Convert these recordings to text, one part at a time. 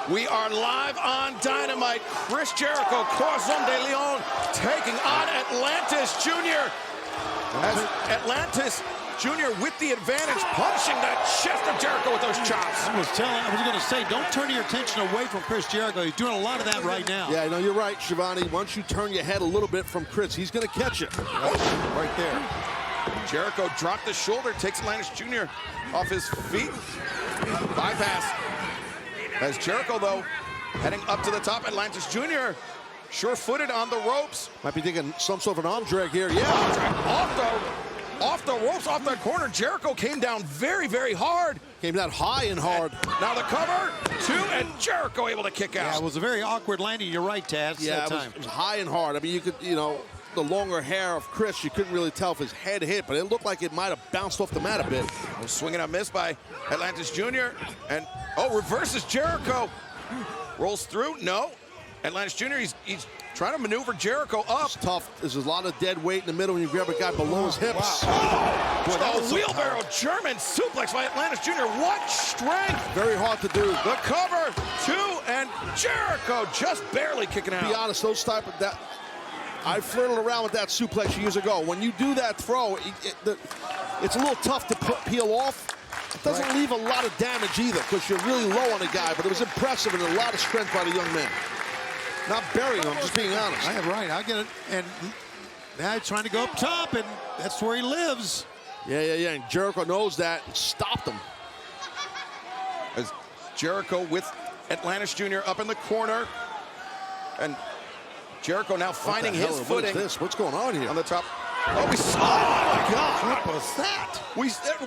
We are live on Dynamite. Chris Jericho, Corazon de Leon, taking on Atlantis Jr. As Atlantis Jr. with the advantage, punching the chest of Jericho with those chops. I was going to say, don't turn your attention away from Chris Jericho. He's doing a lot of that right now. Yeah, no, you're right, Shivani. Once you turn your head a little bit from Chris, he's going to catch it. Right there. Jericho dropped the shoulder, takes Atlantis Jr. off his feet. Bypass. As Jericho, though, heading up to the top, Atlantis Jr. sure-footed on the ropes. Might be thinking some sort of an arm drag here. Yeah. Off the ropes, off the corner. Jericho came down very, very hard. Came down high and hard. Now the cover, and Jericho able to kick out. Yeah, it was a very awkward landing. You're right, Taz. Yeah, it was high and hard. I mean, you could, the longer hair of Chris, you couldn't really tell if his head hit, but it looked like it might have bounced off the mat a bit. Swinging a miss by Atlantis Jr. And, reverses Jericho. Rolls through, no. Atlantis Jr., he's trying to maneuver Jericho up. It's tough. There's a lot of dead weight in the middle when you grab a guy below his hips. Wow. Boy, that was wheelbarrow German suplex by Atlantis Jr. What strength. Very hard to do. The cover, and Jericho just barely kicking out. To be honest, those type of that, I flirted around with that suplex years ago. When you do that throw, it's a little tough to peel off. It doesn't leave a lot of damage either because you're really low on a guy, but it was impressive and a lot of strength by the young man. Not burying him, just being honest. I am right, I get it. And now he's trying to go up top, and that's where he lives. Yeah, and Jericho knows that and stopped him. As Jericho with Atlantis Jr. up in the corner. And Jericho now finding his footing. What is this? What's going on here? On the top. Oh, we saw, oh my God. What was that?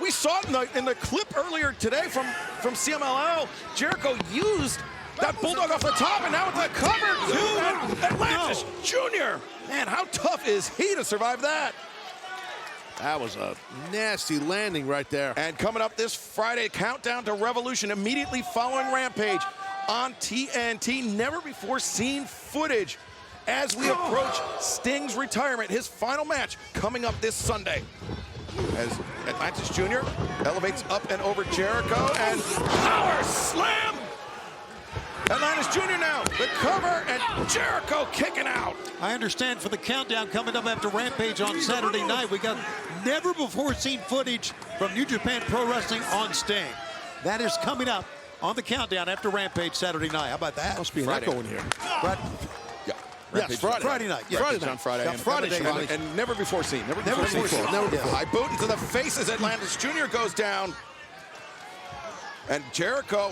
We saw it in the clip earlier today from CMLL. Jericho used that bulldog off the top, and now with the cover to Atlantis Jr. Man, how tough is he to survive that? That was a nasty landing right there. And coming up this Friday, countdown to Revolution immediately following Rampage on TNT. Never before seen footage as we approach Sting's retirement, his final match coming up this Sunday. As Atlantis Jr. elevates up and over Jericho, and power slam! Atlantis Jr. now, the cover, and Jericho kicking out. I understand for the countdown coming up after Rampage on Saturday night, we got never before seen footage from New Japan Pro Wrestling on Sting. That is coming up on the countdown after Rampage Saturday night. How about that? Must be an echo in here. Yes, Friday night. Yeah, Friday night. On Friday. Yeah, Friday. And never before seen. Never before seen. High boot into the face as Atlantis Jr. goes down. And Jericho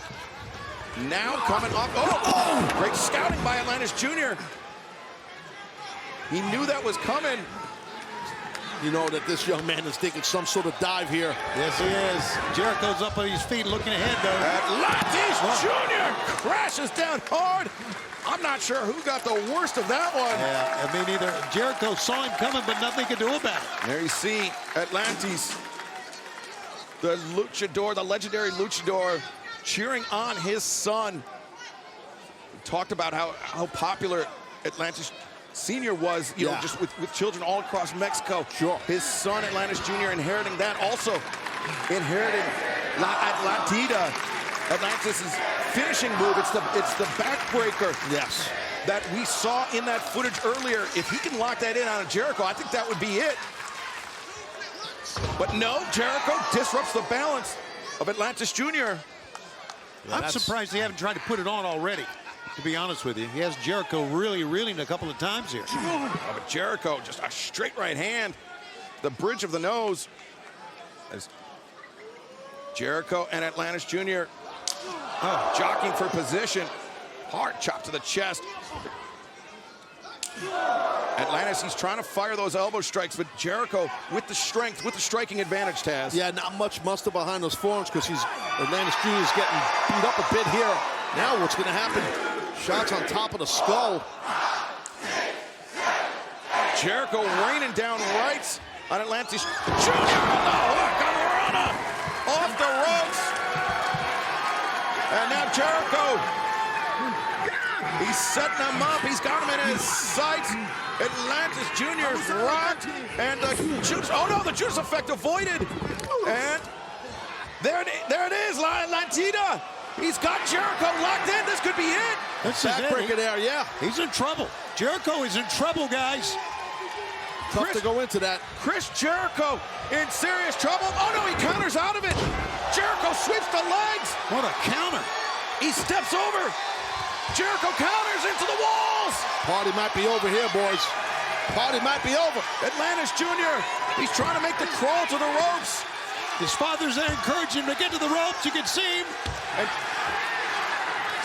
now coming off. Oh, great scouting by Atlantis Jr. He knew that was coming. You know that this young man is thinking some sort of dive here. Yes, he is. Jericho's up on his feet looking ahead, though. Atlantis Jr. crashes down hard. I'm not sure who got the worst of that one. Yeah, I mean, either Jericho saw him coming, but nothing could do about it. There you see Atlantis, the luchador, the legendary luchador, cheering on his son. We talked about how popular Atlantis Sr. was, you know, just with children all across Mexico. Sure. His son, Atlantis Jr., inheriting that, also inheriting La Atlantida. Atlantis' finishing move, it's the backbreaker. Yes. That we saw in that footage earlier. If he can lock that in on Jericho, I think that would be it. But no, Jericho disrupts the balance of Atlantis Jr. Yeah, I'm surprised they haven't tried to put it on already, to be honest with you. He has Jericho really reeling a couple of times here. Oh, but Jericho, just a straight right hand. The bridge of the nose. As Jericho and Atlantis Jr. jockeying for position. Hard chop to the chest. Atlantis, he's trying to fire those elbow strikes, but Jericho with the strength, with the striking advantage, Taz. Yeah, not much muster behind those forearms because Atlantis Jr. is getting beat up a bit here. Now what's going to happen? Shots on top of the skull. Jericho raining down rights on Atlantis Jr. Off the ropes. And now Jericho, he's setting him up. He's got him in his sights. Atlantis Jr.'s rocked. And the Judas, oh no, the Judas effect avoided. And There it is, Lantita. He's got Jericho locked in. This could be it. This is it. Backbreaker there, yeah. He's in trouble. Jericho is in trouble, guys. Tough to go into that. Chris Jericho in serious trouble. Oh, no, he counters out of it. Jericho sweeps the legs. What a counter. He steps over. Jericho counters into the walls. Party might be over here, boys. Party might be over. Atlantis Jr., he's trying to make the crawl to the ropes. His father's there encouraging him to get to the ropes. You can see him. And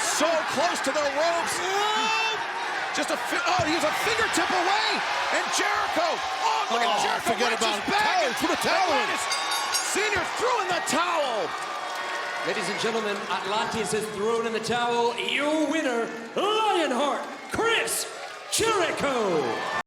so close to the ropes. Just he's a fingertip away. And Jericho. Oh, look at Jericho. Forget about it. Back. Put a towel in. Senior threw in the towel. Ladies and gentlemen, Atlantis has thrown in the towel. Your winner, Lionheart, Chris Jericho.